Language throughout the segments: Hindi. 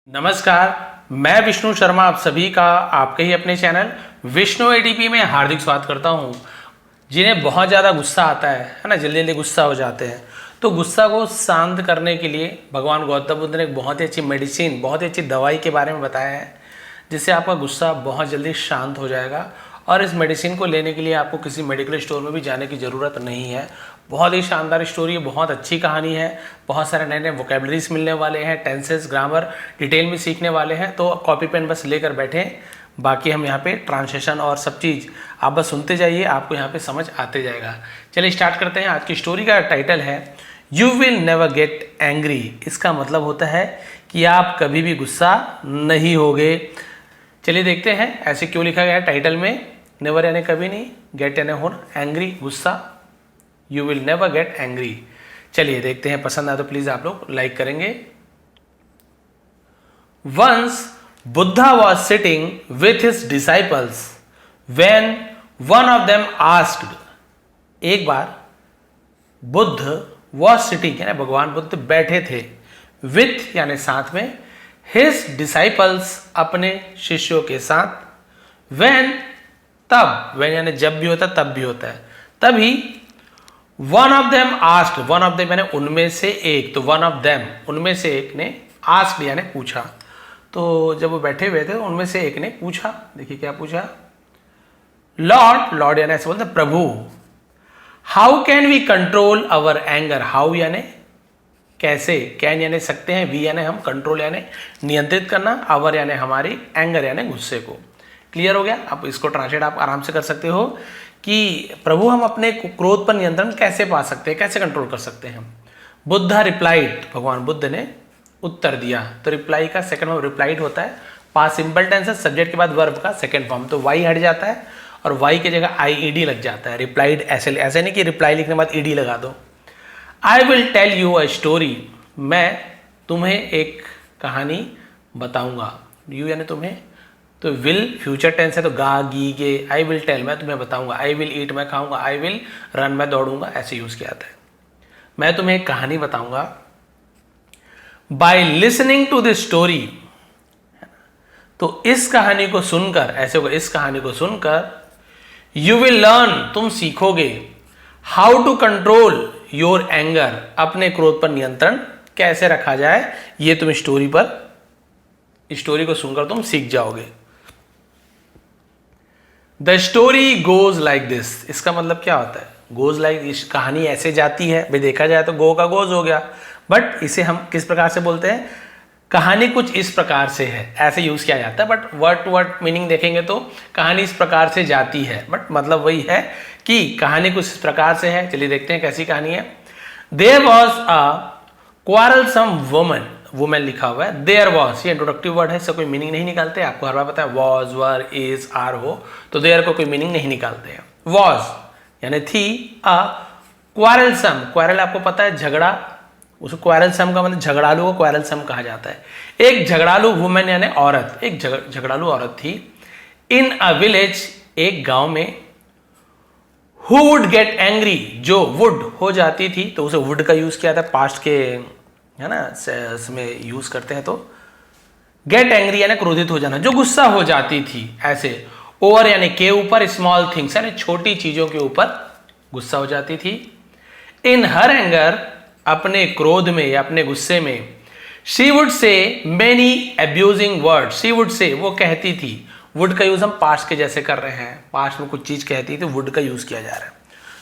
नमस्कार, मैं विष्णु शर्मा आप सभी का आपके ही अपने चैनल विष्णु एडीपी में हार्दिक स्वागत करता हूं। जिन्हें बहुत ज़्यादा गुस्सा आता है ना, जल्दी जल्दी गुस्सा हो जाते हैं, तो गुस्सा को शांत करने के लिए भगवान गौतम बुद्ध ने एक बहुत ही अच्छी मेडिसिन, बहुत ही अच्छी दवाई के बारे में बताया है, जिससे आपका गुस्सा बहुत जल्दी शांत हो जाएगा। और इस मेडिसिन को लेने के लिए आपको किसी मेडिकल स्टोर में भी जाने की ज़रूरत नहीं है। बहुत ही शानदार स्टोरी है, बहुत अच्छी कहानी है, बहुत सारे नए नए वोकेबलरीज मिलने वाले हैं, टेंसेस, ग्रामर डिटेल में सीखने वाले हैं। तो कॉपी पेन बस लेकर बैठें, बाकी हम यहाँ पे ट्रांसलेशन और सब चीज़ आप बस सुनते जाइए, आपको यहाँ पे समझ आते जाएगा। चलिए स्टार्ट करते हैं। आज की स्टोरी का टाइटल है you will never get angry. इसका मतलब होता है कि आप कभी भी गुस्सा नहीं होगे। चलिए देखते हैं ऐसे क्यों लिखा गया है टाइटल में। नेवर यानी कभी नहीं, गेट यानी होना, एंग्री गुस्सा, you will never get angry. चलिए देखते हैं, पसंद आए तो प्लीज आप लोग लाइक करेंगे। Once Buddha was sitting with his disciples when one of them asked. एक बार बुद्ध वॉज सिटिंग यानी भगवान बुद्ध बैठे थे, विथ यानी साथ में, हिज डिसाइपल्स अपने शिष्यों के साथ, वेन तब, वेन यानी जब भी होता है तब भी होता है, तभी one of them asked, one of them यानी उनमें से एक, तो वन ऑफ देम उनमें से एक ने, आस्क्ड यानी पूछा। तो जब वो बैठे हुए थे उनमें से एक ने पूछा, देखिए क्या पूछा, लॉर्ड, लॉर्ड यानी ऐसे बोलते प्रभु, how can we control our anger. How यानी कैसे, कैन यानी सकते हैं, वी यानी हम, कंट्रोल यानी नियंत्रित करना, अवर यानी हमारी, एंगर यानी गुस्से को। क्लियर हो गया। आप इसको ट्रांसलेट आप आराम से कर सकते हो कि प्रभु हम अपने क्रोध पर नियंत्रण कैसे पा सकते हैं, कैसे कंट्रोल कर सकते हैं। बुद्धा रिप्लाइड, भगवान बुद्ध ने उत्तर दिया। तो रिप्लाई का सेकंड फॉर्म रिप्लाइड होता है, पास्ट सिंपल टेंस है, सब्जेक्ट के बाद वर्ब का सेकंड फॉर्म, तो वाई हट जाता है और वाई की जगह आई ईडी लग जाता है। रिप्लाइड ऐसे ऐसे नहीं कि रिप्लाई लिखने के बाद ईडी लगा दो। I will tell you a story, मैं तुम्हें एक कहानी बताऊंगा। यू यानी तुम्हें, तो विल फ्यूचर टेंस है, तो गा गी गे, आई विल टेल मैं तुम्हें बताऊंगा, आई विल ईट मैं खाऊंगा, आई विल रन मैं दौड़ूंगा, ऐसे यूज किया जाता है। मैं तुम्हें एक कहानी बताऊंगा। By listening to this story, तो इस कहानी को सुनकर, ऐसे होगा, इस कहानी को सुनकर यू विल लर्न, तुम सीखोगे, how to control your anger, अपने क्रोध पर नियंत्रण कैसे रखा जाए। ये तुम स्टोरी को सुनकर तुम सीख जाओगे। The story goes like this, इसका मतलब क्या होता है, गोज लाइक, इस कहानी ऐसे जाती है। भाई देखा जाए तो गो का गोज हो गया, बट इसे हम किस प्रकार से बोलते हैं, कहानी कुछ इस प्रकार से है, ऐसे यूज किया जाता है। But word to word meaning देखेंगे तो कहानी इस प्रकार से जाती है, बट मतलब वही है कि कहानी कुछ इस प्रकार से है। चलिए देखते हैं कैसी कहानी है। There was a quarrelsome woman, women लिखा हुआ है, देयर वॉज, ये इंट्रोडक्टिव वर्ड है, इससे कोई मीनिंग नहीं निकालते। आपको हर बार पता है वॉज, वर, इज, आर हो, तो देयर को कोई मीनिंग नहीं निकालते हैं। वॉज यानी थी, अ क्वारलसम, क्वारल आपको पता है झगड़ा, उस क्वारलसम का मतलब झगड़ालू को क्वारलसम कहा जाता है। एक झगड़ालू वुमेन यानी औरत, एक झगड़ालू औरत थी, इन अ विलेज, एक गांव में, हु वुड गेट एंग्री, जो वुड हो जाती थी, तो उसे वुड का यूज किया था, पास्ट के है ना इसमें यूज करते हैं। तो गेट एंग्री यानी क्रोधित हो जाना, जो गुस्सा हो जाती थी, ऐसे। ओवर यानी के ऊपर, स्मॉल थिंग्स यानी छोटी चीजों के ऊपर गुस्सा हो जाती थी। इन हर एंगर, अपने क्रोध में या अपने गुस्से में, she would say many abusing word, she would say वो कहती थी, वुड का यूज हम पास्ट के जैसे कर रहे हैं, पास्ट में कुछ चीज कहती थी, वुड का यूज किया जा रहा है,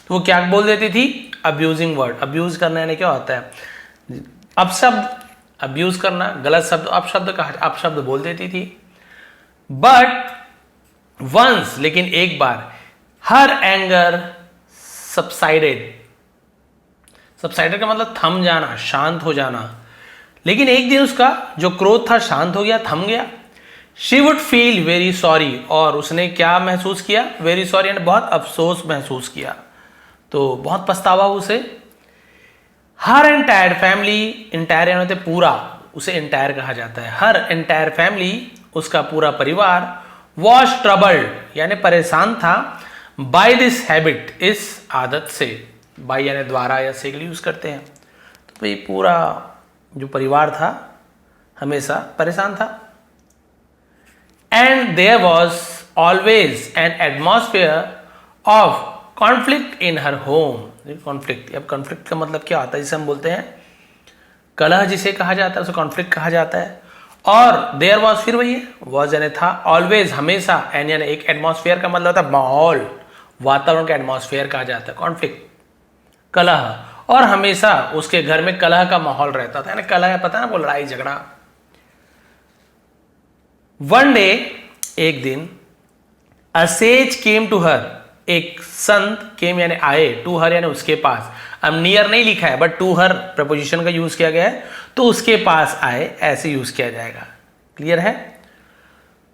तो वो क्या बोल देती थी, अब्यूजिंग वर्ड। अब्यूज करना यानी क्या होता है, अपशब्द, अब्यूज करना, गलत शब्द, अपशब्द बोल देती थी। बट वंस, लेकिन एक बार, हर एंगर सबसाइडेड, सबसाइडेड का मतलब थम जाना, शांत हो जाना, लेकिन एक दिन उसका जो क्रोध था शांत हो गया, थम गया। She would feel very sorry, और उसने क्या महसूस किया, वेरी सॉरी यानी बहुत अफसोस महसूस किया, तो बहुत पछतावा उसे। हर एंटायर फैमिली, इंटायर यानी पूरा, उसे इंटायर कहा जाता है, हर एंटायर फैमिली, उसका पूरा परिवार, वॉज ट्रबल्ड यानी परेशान था, बाय दिस हैबिट, इस आदत से, बाय यानी द्वारा या से यूज करते हैं, तो भाई पूरा जो परिवार था हमेशा परेशान था। And there was always an atmosphere of conflict in her home. Conflict, अब कॉन्फ्लिक्ट का मतलब क्या होता है, जिसे हम बोलते हैं कलह, जिसे कहा जाता है उसे कॉन्फ्लिक्ट कहा जाता है। और देयर वॉज, फिर वही है, वॉज यानी था, ऑलवेज हमेशा, एंड यानी एक, एटमॉस्फेयर का मतलब होता है माहौल, वातावरण का एटमॉस्फेयर कहा जाता है, कॉन्फ्लिक्ट कलह, और हमेशा उसके घर में कलह का माहौल रहता था, यानी कलह पता है ना, वो लड़ाई झगड़ा। वन डे, एक दिन, अ सेज केम टू हर, एक संत, केम यानी आए, टू हर यानी उसके पास, अब नियर नहीं लिखा है बट टू हर प्रपोजिशन का यूज किया गया है, तो उसके पास आए ऐसे यूज किया जाएगा, क्लियर है।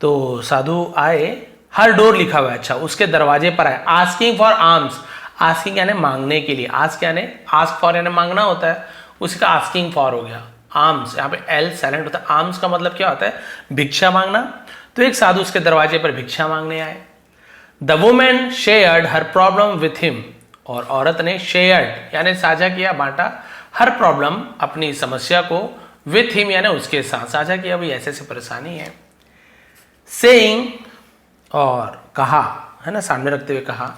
तो साधु आए, हर डोर लिखा हुआ है, अच्छा, उसके दरवाजे पर आए, आस्किंग फॉर आर्म्स, आस्किंग यानी मांगने के लिए, आस्क यानी, आस्क फॉर यानी मांगना होता है, उसका आस्किंग फॉर हो गया। आर्म्स, यहाँ पे एल साइलेंट होता है, आर्म्स का मतलब क्या होता है, भिक्षा मांगना। तो एक साधु उसके दरवाजे पर भिक्षा मांगने आए। The women shared her problem with him, और औरत ने शेयर्ड यानी साझा किया, बांटा, हर प्रॉब्लम अपनी समस्या को, विथ हिम यानी उसके साथ साझा किया, भाई ऐसे ऐसे परेशानी है। सेइंग, और कहा, है ना, सामने रखते हुए कहा,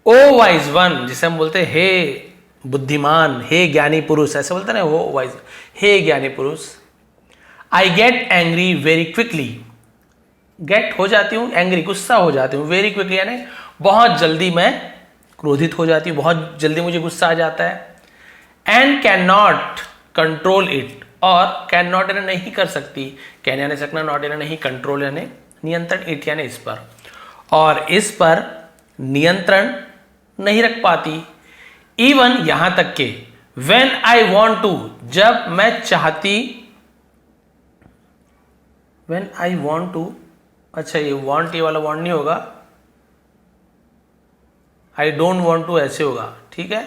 ओ वाइज वन, जिसे हम बोलते हैं हे बुद्धिमान, हे ज्ञानी पुरुष, ऐसे बोलते हैं ना, वो वाइज, हे ज्ञानी पुरुष, I get angry very quickly, get हो जाती हूँ, एंग्री गुस्सा हो जाती हूँ, वेरी क्विकली यानी बहुत जल्दी मैं क्रोधित हो जाती हूँ, बहुत जल्दी मुझे गुस्सा आ जाता है। And can not control it, और कैन नॉट यानी नहीं कर सकती, कैन यानी सकना, नॉट यानी नहीं, कंट्रोल यानी नियंत्रण, इट यानी इस पर, और इस पर नियंत्रण नहीं रख पाती। इवन यहां तक के, वेन आई वॉन्ट टू, जब मैं चाहती, वेन आई वॉन्ट टू, अच्छा ये वॉन्ट, ये वाला वॉन्ट नहीं होगा, आई डोंट वॉन्ट टू ऐसे होगा, ठीक है,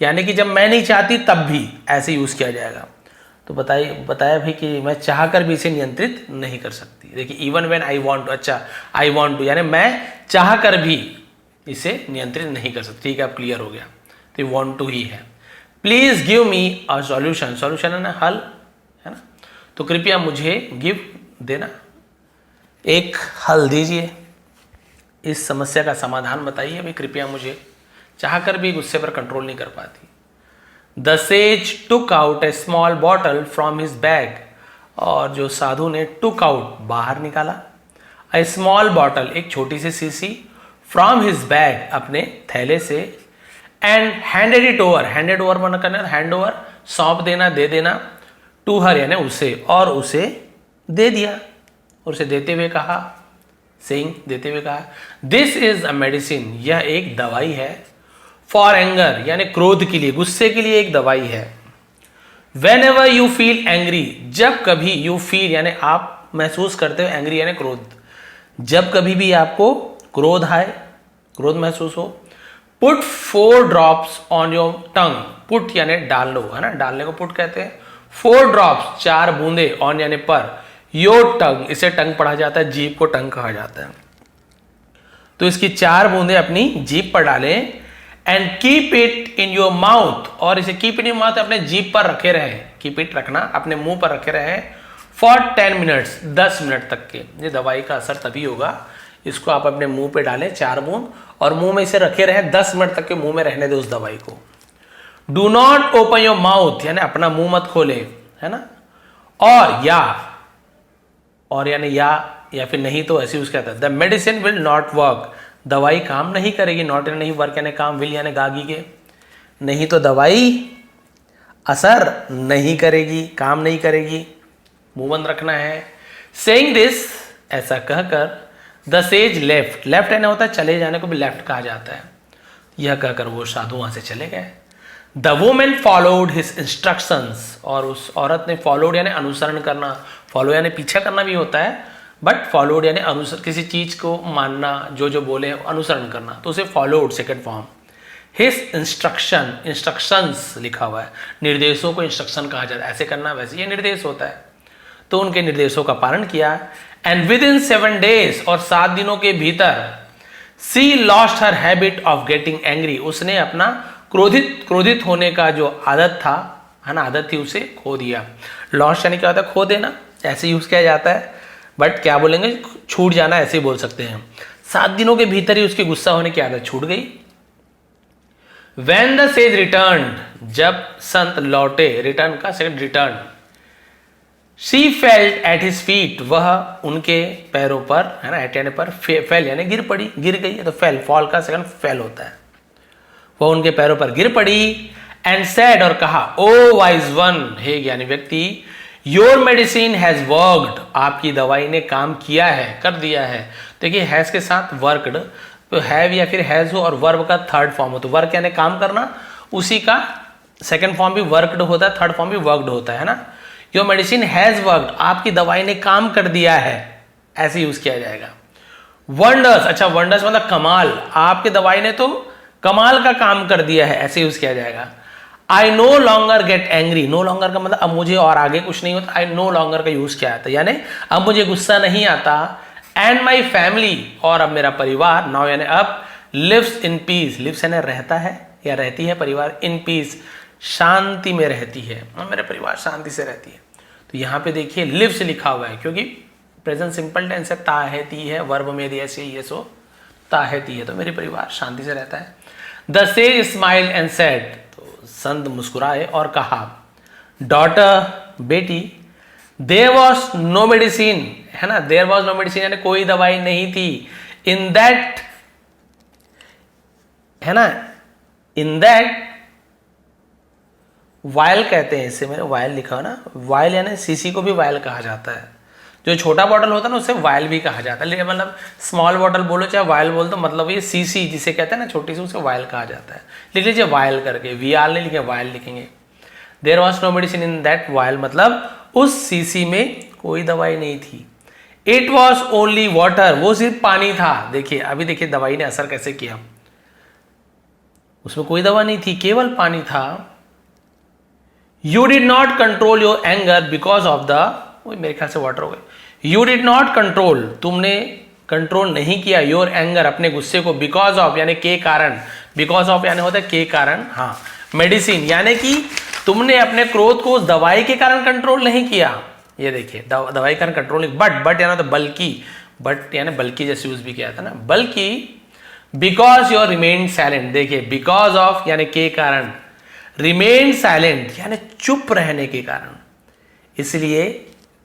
यानी कि जब मैं नहीं चाहती तब भी ऐसे यूज किया जाएगा। तो बताया भाई कि मैं चाहकर भी इसे नियंत्रित नहीं कर सकती। देखिए even when I want to, अच्छा आई वांट टू यानी मैं चाहकर भी इसे नियंत्रित नहीं कर सकती, ठीक है, अब क्लियर हो गया। तो ये वांट टू ही है। Please give me a solution, solution है ना, हल, है ना, तो कृपया मुझे गिव देना, एक हल दीजिए, इस समस्या का समाधान बताइए भाई कृपया मुझे, चाहकर भी गुस्से पर कंट्रोल नहीं कर पाती। The sage took out A small bottle from his bag, और जो साधु ने टुक आउट बाहर निकाला, ए स्मॉल बॉटल एक छोटी सी शीशी, फ्रॉम हिज बैग अपने थैले से, and handed it over, handed over मन करना, हैंड ओवर सौंप देना, दे देना, टू हर यानी उसे, और उसे दे दिया, और उसे देते हुए कहा, सेइंग देते हुए कहा, दिस इज अ मेडिसिन, यह एक दवाई है, फॉर एंगर यानी क्रोध के लिए, गुस्से के लिए एक दवाई है। When ever you feel angry, जब कभी, यू फील यानी आप महसूस करते हो, एंग्री यानी क्रोध, जब कभी भी आपको क्रोध आए, क्रोध महसूस हो, put 4 drops on your tongue, put यानी डाल लो, है ना, डालने को पुट कहते हैं, 4 ड्रॉप्स 4 बूंदे, ऑन यानी पर, योर टंग, इसे टंग पढ़ा जाता है, जीभ को टंग कहा जाता है, तो इसकी 4 बूंदे अपनी जीभ पर डालें, and keep it in your mouth, और इसे कीप इन योर माउथ अपने जीभ पर रखे रहे, कीप इट रखना, अपने मुंह पर रखे रहे, फॉर 10 मिनट्स 10 मिनट तक के। ये दवाई का असर तभी होगा, इसको आप अपने मुंह पे डालें 4 बूंद, और मुंह में इसे रखे रहे 10 मिनट तक के, मुंह में रहने दे उस दवाई को। Do not open your mouth यानी अपना मुंह मत खोले, है ना, और यानी या फिर नहीं तो ऐसे यूज कहता है, the medicine will not work, दवाई काम नहीं करेगी, नॉट यानी नहीं, वर्क यानी काम, विल यानी गागी के, नहीं तो दवाई असर नहीं करेगी, काम नहीं करेगी, मुंह बंद रखना है। सेइंग दिस, ऐसा कहकर, द सेज लेफ्ट, लेफ्ट यानी होता है चले जाने को भी लेफ्ट कहा जाता है, यह कहकर वो साधु वहां से चले गए। The women followed his instructions, और उस औरत ने फॉलोड यानी अनुसरण करना, फॉलो यानी पीछा करना भी होता है, बट फॉलोड यानी अनुसरण, किसी चीज को मानना, जो बोले अनुसरण करना, तो उसे followed second form. His instruction, instructions लिखा हुआ है, निर्देशों को इंस्ट्रक्शन कहा जाता है, ऐसे करना वैसे ये निर्देश होता है, तो उनके निर्देशों का पालन किया। एंड विद इन 7 days, और 7 दिनों के भीतर, she lost her habit of getting angry, उसने अपना क्रोधित होने का जो आदत था, है ना, आदत थी उसे खो दिया। लॉस्ट यानी क्या होता है, खो देना, ऐसे यूज किया जाता है, बट क्या बोलेंगे, छूट जाना, ऐसे ही बोल सकते हैं। 7 दिनों के भीतर ही उसकी गुस्सा होने की आदत छूट गई। When the sage returned, जब संत लौटे, रिटर्न का second return, she felt at his feet, वह उनके पैरों पर, है ना, एट यानी पर, फेल यानी गिर पड़ी, गिर गई, तो फेल, फॉल का सेकंड फेल होता है। वह उनके पैरों पर गिर पड़ी एंड सेड, और कहा, ओ वाइज वन, हे ज्ञानी व्यक्ति, योर मेडिसिन हैज वर्कड, आपकी दवाई ने काम किया है, कर दिया है। देखिए हैज के साथ वर्कड, तो हैव या फिर हैज हो और वर्ब का थर्ड फॉर्म हो, तो वर्क यानी काम करना, उसी का सेकंड फॉर्म भी वर्कड होता है, थर्ड फॉर्म भी वर्कड होता है ना। योर मेडिसिन हैज वर्कड, आपकी दवाई ने काम कर दिया है, ऐसे यूज किया जाएगा। वंडर्स, अच्छा वंडर्स मतलब कमाल, आपकी दवाई ने तो कमाल का काम कर दिया है, ऐसे यूज किया जाएगा। I no longer get angry, no longer का मतलब अब मुझे और आगे कुछ नहीं होता, आई नो लॉन्गर का यूज किया जाता है, यानी अब मुझे गुस्सा नहीं आता। एंड माई फैमिली, और अब मेरा परिवार, नाउ यानी अब, लिव्स इन पीस, लिव्स यानी रहता है या रहती है, परिवार, इन पीस शांति में रहती है, मेरा परिवार शांति से रहती है। तो यहाँ पे देखिए लिव्स लिखा हुआ है, क्योंकि प्रेजेंट सिंपल टेंस है, ता है, ती है, वर्ब में यदि ऐसे ये सो ता है, ती है, तो मेरे परिवार शांति से रहता है। The sage smile and said, तो संत मुस्कुराए और कहा, डॉटर, बेटी, देयर वॉज नो मेडिसिन, है ना, देयर वॉज नो मेडिसिन यानी कोई दवाई नहीं थी, इन दैट, है ना, इन दैट वायल कहते हैं इसे, मैंने वायल लिखा है ना, वायल यानी सीसी को भी वायल कहा जाता है, जो छोटा बॉटल होता है ना उसे वायल भी कहा जाता है, लेकिन मतलब स्मॉल बॉटल बोलो चाहे वायल बोलो, तो मतलब ये सीसी जिसे कहते हैं ना छोटी सी, उसे वायल कहा जाता है। लिख लीजिए वायल करके, वीआर नहीं लिखे, वायल लिखेंगे। There was no medicine in that vial, मतलब उस सीसी में कोई दवाई नहीं थी। इट वॉज ओनली वाटर, वो सिर्फ पानी था। देखिए अभी देखिए दवाई ने असर कैसे किया, उसमें कोई दवा नहीं थी, केवल पानी था। You did not control your anger because of the, मेरे ख्याल से वाटर हो गए। यू डिड नॉट कंट्रोल, तुमने कंट्रोल नहीं किया, योर एंगर, अपने गुस्से को, बिकॉज ऑफ यानी के कारण, बिकॉज ऑफ यानी होता है के कारण, हाँ, मेडिसिन यानी कि तुमने अपने क्रोध को उस दवाई के कारण कंट्रोल नहीं किया। ये देखिए दवाई के कारण कंट्रोल नहीं, बट यानी तो बल्कि, बट यानी बल्कि जैसे यूज भी किया था ना, बल्कि बिकॉज योर रिमेन साइलेंट, देखिए बिकॉज ऑफ यानी के कारण, रिमेन साइलेंट यानी चुप रहने के कारण, इसलिए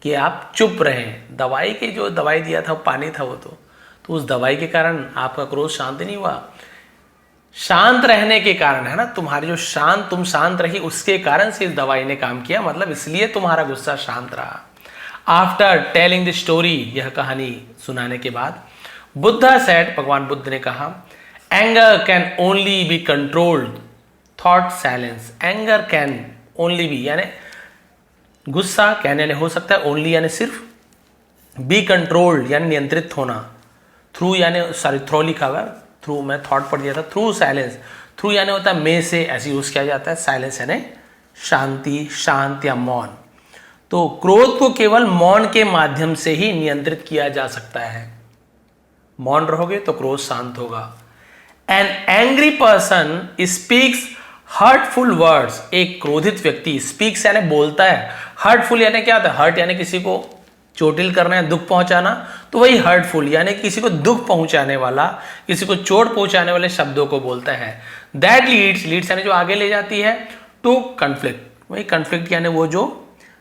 कि आप चुप रहें। दवाई के जो दवाई दिया था पानी था वो, तो उस दवाई के कारण आपका क्रोध शांत नहीं हुआ, शांत रहने के कारण, है ना, तुम्हारी जो तुम शांत रही उसके कारण से इस दवाई ने काम किया, मतलब इसलिए तुम्हारा गुस्सा शांत रहा। आफ्टर टेलिंग द स्टोरी, यह कहानी सुनाने के बाद, बुद्धा सेड, भगवान बुद्ध ने कहा, anger can only be controlled through silence, anger can only be यानी गुस्सा, कैन यानी हो सकता है, ओनली यानी सिर्फ, बी कंट्रोल्ड यानी नियंत्रित होना, थ्रू यानी सॉरी थ्रो लिखा हुआ है, थ्रू मैं थॉट पढ़ दिया था, थ्रू साइलेंस, थ्रू यानी होता है में से, ऐसे यूज किया जाता है, साइलेंस यानी शांति, शांत या मौन। तो क्रोध को केवल मौन के माध्यम से ही नियंत्रित किया जा सकता है, मौन रहोगे तो क्रोध शांत होगा। An angry person speaks hurtful words, एक क्रोधित व्यक्ति, स्पीक्स यानी बोलता है, हर्टफुल यानी क्या होता है, हर्ट यानी किसी को चोटिल करना है, दुख पहुंचाना, तो वही हर्टफुल यानी किसी को दुख पहुंचाने वाला, किसी को चोट पहुंचाने वाले शब्दों को बोलता है। दैट लीड्स यानी जो आगे ले जाती है, टू कन्फ्लिक्ट, वही कन्फ्लिक्ट यानी वो जो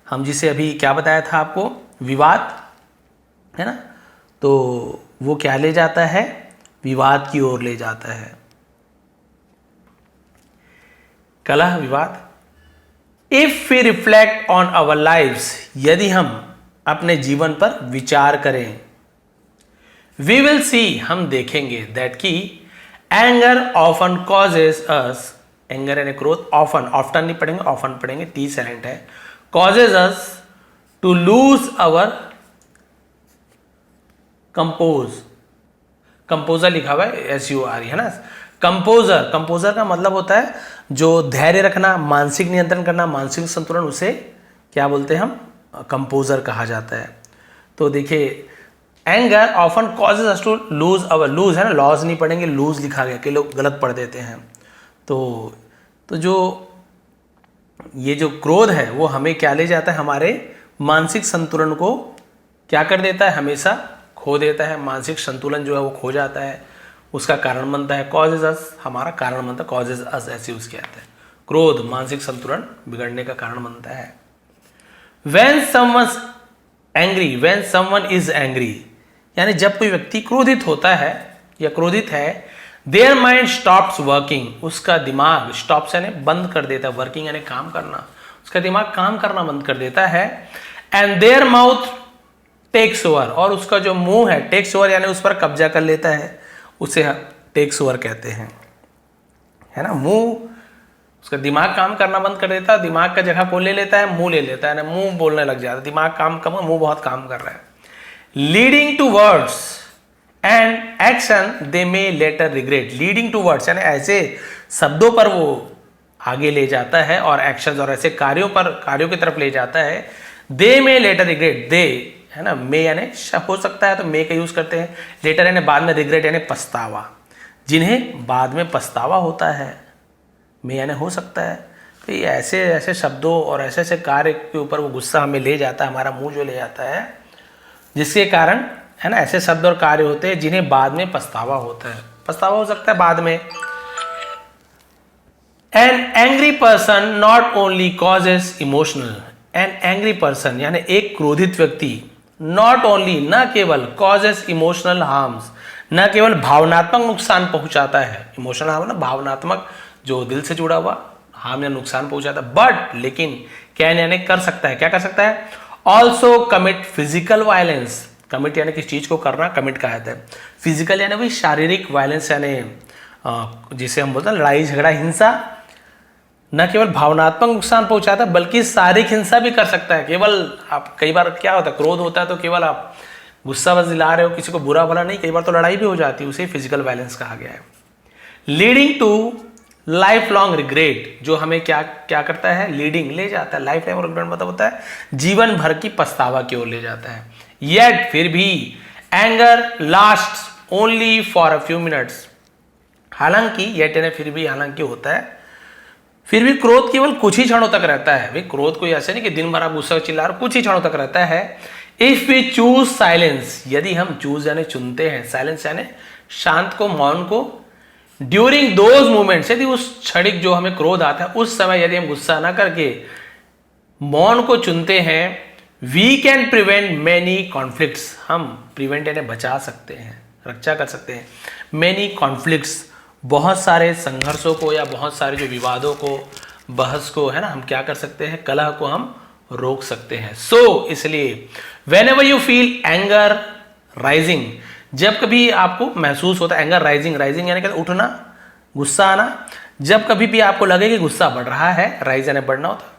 हम जिसे अभी क्या बताया था आपको, विवाद, है ना, तो वो क्या ले जाता है, विवाद की ओर ले जाता है, कलह, विवाद। If we reflect on our lives, यदि हम अपने जीवन पर विचार करें, वी विल सी, हम देखेंगे, दैट की anger often causes us, anger यानी क्रोध, ऑफ्टन नहीं पढ़ेंगे, ऑफन पढ़ेंगे, टी साइलेंट है, causes us to lose our composure लिखा हुआ है, SUR है ना, कंपोजर का मतलब होता है जो धैर्य रखना, मानसिक नियंत्रण करना, मानसिक संतुलन, उसे क्या बोलते हैं हम, कंपोजर कहा जाता है। तो देखिए anger often causes us to lose our, lose है ना, लॉज नहीं पढ़ेंगे, लूज लिखा गया, कि लोग गलत पढ़ देते हैं। तो जो ये जो क्रोध है वो हमें क्या ले जाता है, हमारे मानसिक संतुलन को क्या कर देता है, हमेशा खो देता है। मानसिक संतुलन जो है वो खो जाता है, उसका कारण बनता है कॉजेज अस, हमारा कारण बनता है कॉजेज अस, ऐसे उसके आते हैं। क्रोध मानसिक संतुलन बिगड़ने का कारण बनता है। When someone's angry, when someone is angry, यानी जब कोई व्यक्ति क्रोधित होता है या क्रोधित है, their mind stops working, उसका दिमाग stops यानी बंद कर देता है, working यानी काम करना, उसका दिमाग काम करना बंद कर देता है। and their mouth takes over, और उसका जो मुंह है takes over यानी उस पर कब्जा कर लेता है, उसे takes over कहते हैं, है ना। मुंह, उसका दिमाग काम करना बंद कर देता है, दिमाग का जगह कौन ले लेता है, मुंह ले लेता है ना, मुंह बोलने लग जाता है, दिमाग काम कम, मुंह बहुत काम कर रहा है। Leading to words and action they may later regret, leading to words यानी ऐसे शब्दों पर वो आगे ले जाता है और एक्शन और ऐसे कार्यों की तरफ ले जाता है। दे मे लेटर रिग्रेट, दे है ना, मे यानी हो सकता है तो मे का यूज करते हैं, लेटर यानी बाद में, रिग्रेट यानी पछतावा, जिन्हें बाद में पछतावा होता है, में यानी हो सकता है। तो ये ऐसे ऐसे शब्दों और ऐसे ऐसे कार्य के ऊपर वो गुस्सा हमें ले जाता है, हमारा मुंह जो ले जाता है, जिसके कारण है ना ऐसे शब्द और कार्य होते हैं जिन्हें बाद में पछतावा होता है, पछतावा हो सकता है बाद में। An angry person not only causes emotional, an angry person यानी एक क्रोधित व्यक्ति, नॉट ओनली न केवल कॉजेस इमोशनल हार्म्स, न केवल भावनात्मक नुकसान पहुंचाता है, इमोशनल हार्म ना भावनात्मक जो दिल से जुड़ा हुआ हार्म या नुकसान पहुंचाता है, बट लेकिन कैन यानी कर सकता है, क्या कर सकता है, also commit physical violence, commit यानी किस चीज को करना, कमिट कहा जाता है, फिजिकल यानी वही शारीरिक वायलेंस यानी जिसे हम बोलते हैं लड़ाई झगड़ा हिंसा, न केवल भावनात्मक नुकसान पहुंचाता है बल्कि शारीरिक हिंसा भी कर सकता है। केवल आप कई बार क्या होता है, क्रोध होता है तो केवल आप गुस्सा बस दिला रहे हो, किसी को बुरा भला नहीं, कई बार तो लड़ाई भी हो जाती है, उसे फिजिकल वायलेंस कहा गया है। Leading to lifelong regret, जो हमें क्या क्या करता है, लीडिंग ले जाता है, लाइफ लॉन्ग रिग्रेट मतलब होता है जीवन भर की पछतावा की ओर ले जाता है। येट फिर भी anger last only for a few minutes, हालांकि येट यानी फिर भी, हालांकि होता है, फिर भी क्रोध केवल कुछ ही क्षणों तक रहता है। भाई क्रोध कोई ऐसे नहीं कि दिन भर आप गुस्सा चिल्ला रहे हो, कुछ ही क्षणों तक रहता है। इफ वी चूज साइलेंस, यदि हम चूज यानी चुनते हैं, साइलेंस यानी शांत को, मौन को, ड्यूरिंग दोज मोमेंट्स, यदि उस क्षणिक जो हमें क्रोध आता है उस समय यदि हम गुस्सा ना करके मौन को चुनते हैं, we can prevent many conflicts, हम प्रिवेंट यानी बचा सकते हैं, रक्षा कर सकते हैं, मेनी कॉन्फ्लिक्ट्स, बहुत सारे संघर्षों को या बहुत सारे जो विवादों को, बहस को, है ना, हम क्या कर सकते हैं, कलह को हम रोक सकते हैं। सो इसलिए when ever you feel anger rising, जब कभी आपको महसूस होता है एंगर राइजिंग, राइजिंग यानी क्या, उठना, गुस्सा आना, जब कभी भी आपको लगे कि गुस्सा बढ़ रहा है, राइज यानी बढ़ना होता है।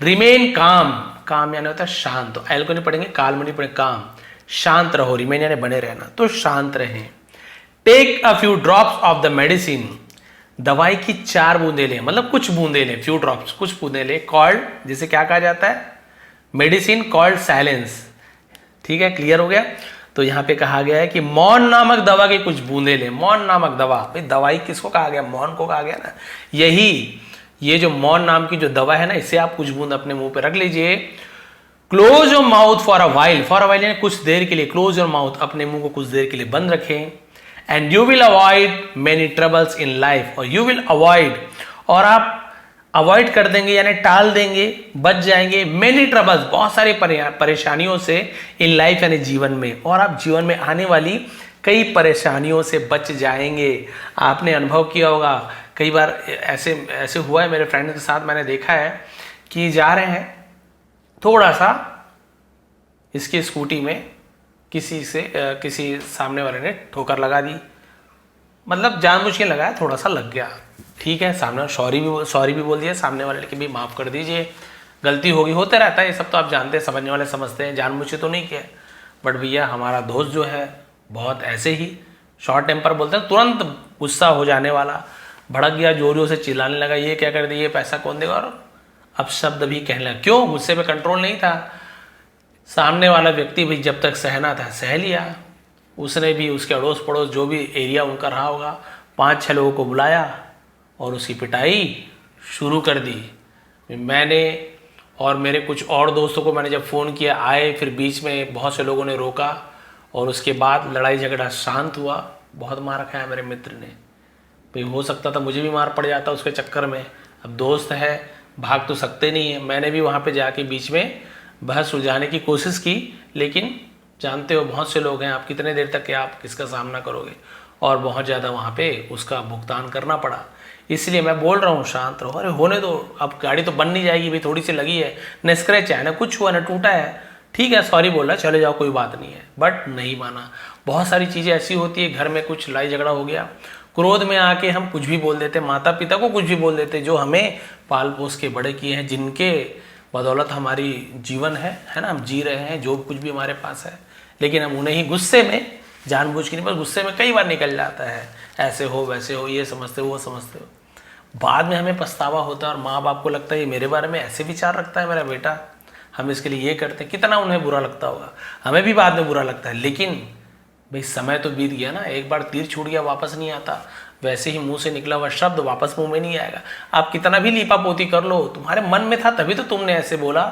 रिमेन काम, काम यानी होता है शांत, तो एल को नहीं पढ़ेंगे, काल में नहीं पढ़ेंगे, काम, शांत रहो, रिमेन यानी बने रहना, तो शांत रहें। Take a few drops of the medicine, दवाई की 4 बूंदे लें, मतलब कुछ बूंदे लें, फ्यू ड्रॉप्स कुछ बूंदे लें, कॉल्ड जिसे क्या कहा जाता है, मेडिसिन कॉल्ड साइलेंस, ठीक है, क्लियर हो गया। तो यहां पे कहा गया है कि मौन नामक दवा की कुछ बूंदे लें, मौन नामक दवा, भाई दवाई किसको कहा गया, मौन को कहा गया ना, यही ये जो मौन नाम की जो दवा है ना, इसे आप कुछ बूंद अपने मुंह पे रख लीजिए। Close your mouth for a while, for a while यानी कुछ देर के लिए, क्लोज योर माउथ, अपने मुंह को कुछ देर के लिए बंद रखें। And you will avoid many troubles in life, और यू विल अवॉइड, और आप अवॉइड कर देंगे यानी टाल देंगे, बच जाएंगे, मेनी ट्रबल्स, बहुत सारी परेशानियों से, इन लाइफ यानी जीवन में, और आप जीवन में आने वाली कई परेशानियों से बच जाएंगे। आपने अनुभव किया होगा, कई बार ऐसे ऐसे हुआ है मेरे फ्रेंड के साथ, मैंने देखा है कि जा रहे हैं, थोड़ा सा इसकी स्कूटी में किसी सामने वाले ने ठोकर लगा दी, मतलब जानबूझ के लगाया, थोड़ा सा लग गया, ठीक है, सामने सॉरी भी बोल दिया सामने वाले कि भी माफ़ कर दीजिए, गलती होगी, होते रहता है ये सब, तो आप जानते हैं, समझने वाले समझते हैं, जानबूझ के तो नहीं किया। बट भैया हमारा दोस्त जो है बहुत ऐसे ही शॉर्ट टेम्पर बोलते हैं, तुरंत गुस्सा हो जाने वाला, भड़क गया, जोर जोर से चिल्लाने लगा, ये क्या कर दिया, ये पैसा कौन देगा, और अब शब्द भी कहने लगा, क्यों, गुस्से पे कंट्रोल नहीं था। सामने वाला व्यक्ति भी जब तक सहना था सह लिया, उसने भी उसके अड़ोस पड़ोस जो भी एरिया उनका रहा होगा, 5-6 लोगों को बुलाया और उसकी पिटाई शुरू कर दी। मैंने और मेरे कुछ और दोस्तों को मैंने जब फ़ोन किया आए, फिर बीच में बहुत से लोगों ने रोका और उसके बाद लड़ाई झगड़ा शांत हुआ। बहुत मार खाया मेरे मित्र ने भाई, हो सकता था मुझे भी मार पड़ जाता उसके चक्कर में। अब दोस्त है, भाग तो सकते नहीं है। मैंने भी वहाँ पे जाके बीच में बहस सुलझाने की कोशिश की, लेकिन जानते हो बहुत से लोग हैं, आप कितने देर तक के आप किसका सामना करोगे, और बहुत ज़्यादा वहाँ पे उसका भुगतान करना पड़ा। इसलिए मैं बोल रहा हूँ शांत रहो, अरे होने दो, अब गाड़ी तो बन नहीं जाएगी भाई, थोड़ी सी लगी है, न स्क्रैच है, न कुछ हुआ, न टूटा है, ठीक है सॉरी बोला, चले जाओ कोई बात नहीं है। बट नहीं माना। बहुत सारी चीज़ें ऐसी होती है, घर में कुछ लड़ाई झगड़ा हो गया, क्रोध में आके हम कुछ भी बोल देते, माता पिता को कुछ भी बोल देते, जो हमें पाल पोस के बड़े किए हैं, जिनके बदौलत हमारी जीवन है ना, हम जी रहे हैं, जो कुछ भी हमारे पास है, लेकिन हम उन्हें ही गुस्से में, जानबूझ के नहीं पर गुस्से में कई बार निकल जाता है, ऐसे हो वैसे हो, ये समझते हो वो समझते हो। बाद में हमें पछतावा होता है और माँ बाप को लगता है ये मेरे बारे में ऐसे विचार रखता है मेरा बेटा, हम इसके लिए ये करते हैं। कितना उन्हें बुरा लगता होगा, हमें भी बाद में बुरा लगता है, लेकिन भाई समय तो बीत गया ना, एक बार तीर छूट गया वापस नहीं आता। वैसे ही मुंह से निकला हुआ शब्द वापस मुंह में नहीं आएगा। आप कितना भी लीपा पोती कर लो, तुम्हारे मन में था तभी तो तुमने ऐसे बोला,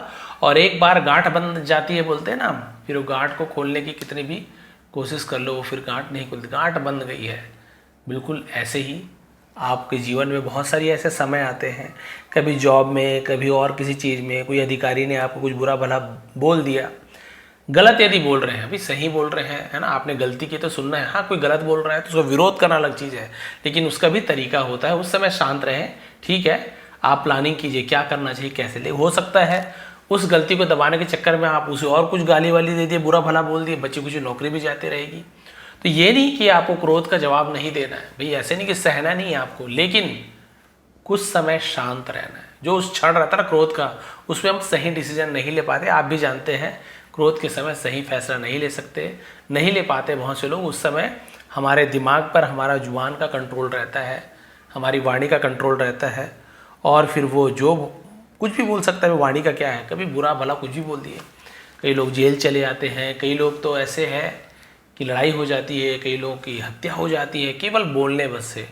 और एक बार गांठ बन जाती है बोलते हैं ना, फिर वो गांठ को खोलने की कितनी भी कोशिश कर लो, फिर गांठ नहीं खुलती, गांठ बंद गई है। बिल्कुल ऐसे ही आपके जीवन में बहुत सारी ऐसे समय आते हैं, कभी जॉब में, कभी और किसी चीज़ में, कोई अधिकारी ने आपको कुछ बुरा भला बोल दिया, गलत यदि बोल रहे हैं, अभी सही बोल रहे हैं, है ना, आपने गलती की तो सुनना है। हाँ, कोई गलत बोल रहा है तो उसका विरोध करना अलग चीज़ है, लेकिन उसका भी तरीका होता है। उस समय शांत रहें, ठीक है, आप प्लानिंग कीजिए क्या करना चाहिए, कैसे ले। हो सकता है उस गलती को दबाने के चक्कर में आप उसे और कुछ गाली वाली दे दिए, बुरा भला बोल दिए, बच्ची कुछ नौकरी भी जाती रहेगी। तो ये नहीं कि आपको क्रोध का जवाब नहीं देना है भाई, ऐसे नहीं कि सहना नहीं है आपको, लेकिन कुछ समय शांत रहना है। जो उस क्षण रहता है ना क्रोध का, उसमें हम सही डिसीजन नहीं ले पाते। आप भी जानते हैं क्रोध के समय सही फैसला नहीं ले सकते, नहीं ले पाते बहुत से लोग। उस समय हमारे दिमाग पर हमारा जुबान का कंट्रोल रहता है, हमारी वाणी का कंट्रोल रहता है, और फिर वो जो कुछ भी बोल सकता है, वाणी का क्या है, कभी बुरा भला कुछ भी बोल दिए। कई लोग जेल चले जाते हैं, कई लोग तो ऐसे हैं कि लड़ाई हो जाती है, कई लोगों की हत्या हो जाती है केवल बोलने बस से।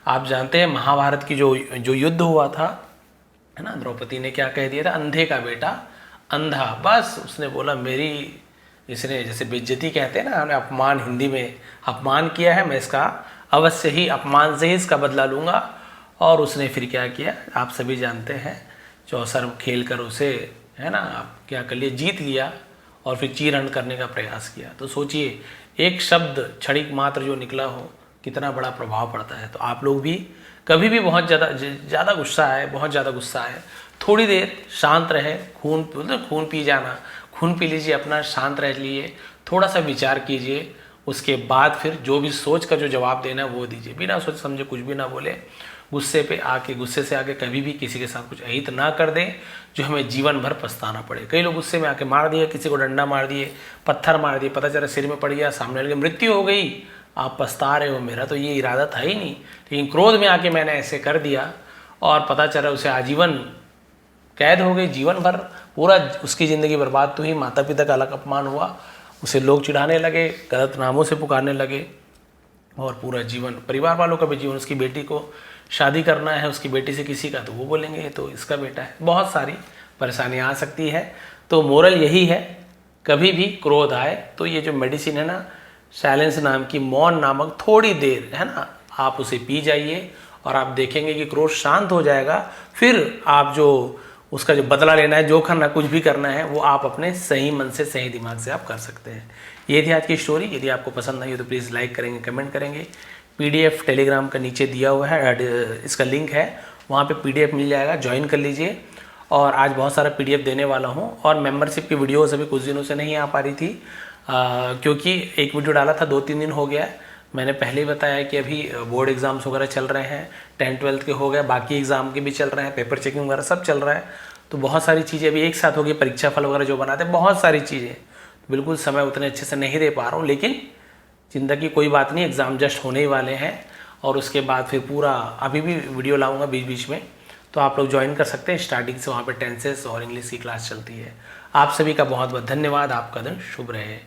आप जानते हैं महाभारत की जो युद्ध हुआ था, है ना, द्रौपदी ने क्या कह दिया था, अंधे का बेटा अंधा। बस उसने बोला मेरी, इसने जैसे बेइज्जती कहते हैं ना, हमने अपमान, हिंदी में अपमान किया है, मैं इसका अवश्य ही अपमान से ही इसका बदला लूँगा। और उसने फिर क्या किया, आप सभी जानते हैं, चौसर खेल कर उसे, है ना, आप क्या कर लिया, जीत लिया, और फिर चीरहरण करने का प्रयास किया। तो सोचिए, एक शब्द क्षणिक मात्र जो निकला हो, कितना बड़ा प्रभाव पड़ता है। तो आप लोग भी कभी भी बहुत ज़्यादा गुस्सा आए, बहुत ज़्यादा गुस्सा आए, थोड़ी देर शांत रहे, खून पी जाना, खून पी लीजिए अपना, शांत रह लीजिए, थोड़ा सा विचार कीजिए, उसके बाद फिर जो भी सोच कर जो जवाब देना है वो दीजिए, बिना सोच समझे कुछ भी ना बोले। गुस्से से आके कभी भी किसी के साथ कुछ अहित ना कर दें जो हमें जीवन भर पछताना पड़े। कई लोग गुस्से में आके मार दिए, किसी को डंडा मार दिए, पत्थर मार दिए, पता चला सिर में पड़ गया, सामने वाले की मृत्यु हो गई, आप पछता रहे हो, मेरा तो ये इरादा था ही नहीं, लेकिन क्रोध में आके मैंने ऐसे कर दिया, और पता चला उसे आजीवन कैद हो गई, जीवन भर पूरा उसकी ज़िंदगी बर्बाद तो हुई, माता पिता का अलग अपमान हुआ, उसे लोग चिढ़ाने लगे, गलत नामों से पुकारने लगे, और पूरा जीवन, परिवार वालों का भी जीवन, उसकी बेटी को शादी करना है उसकी बेटी से किसी का, तो वो बोलेंगे तो इसका बेटा है। बहुत सारी परेशानियाँ आ सकती है। तो मोरल यही है, कभी भी क्रोध आए तो ये जो मेडिसिन है ना, साइलेंस नाम की, मौन नामक, थोड़ी देर, है ना, आप उसे पी जाइए, और आप देखेंगे कि क्रोध शांत हो जाएगा। फिर आप जो उसका जो बदला लेना है, जो करना, कुछ भी करना है, वो आप अपने सही मन से, सही दिमाग से आप कर सकते हैं। ये थी आज की स्टोरी। यदि आपको पसंद आई हो तो प्लीज़ लाइक करेंगे, कमेंट करेंगे। PDF टेलीग्राम का नीचे दिया हुआ है, इसका लिंक है, वहाँ पे PDF मिल जाएगा, ज्वाइन कर लीजिए। और आज बहुत सारा PDF देने वाला हूँ, और मेंबरशिप की वीडियोस अभी कुछ दिनों से नहीं आ पा रही थी, क्योंकि एक वीडियो डाला था 2-3 दिन हो गया है। मैंने पहले ही बताया कि अभी बोर्ड एग्ज़ाम्स वगैरह चल रहे हैं, 10th-12th के हो गए, बाकी एग्ज़ाम के भी चल रहे हैं, पेपर चेकिंग वगैरह सब चल रहा है, तो बहुत सारी चीज़ें अभी एक साथ हो गई, परीक्षा फल वगैरह जो बनाते हैं, बहुत सारी चीज़ें, बिल्कुल समय उतने अच्छे से नहीं दे पा रहा हूँ, लेकिन चिंता की कोई बात नहीं, एग्ज़ाम जस्ट होने ही वाले हैं, और उसके बाद फिर पूरा अभी भी वीडियो लाऊंगा बीच बीच में, तो आप लोग ज्वाइन कर सकते हैं। स्टार्टिंग से वहाँ पे टेंसेस और इंग्लिश की क्लास चलती है। आप सभी का बहुत बहुत धन्यवाद। आपका दिन शुभ रहे।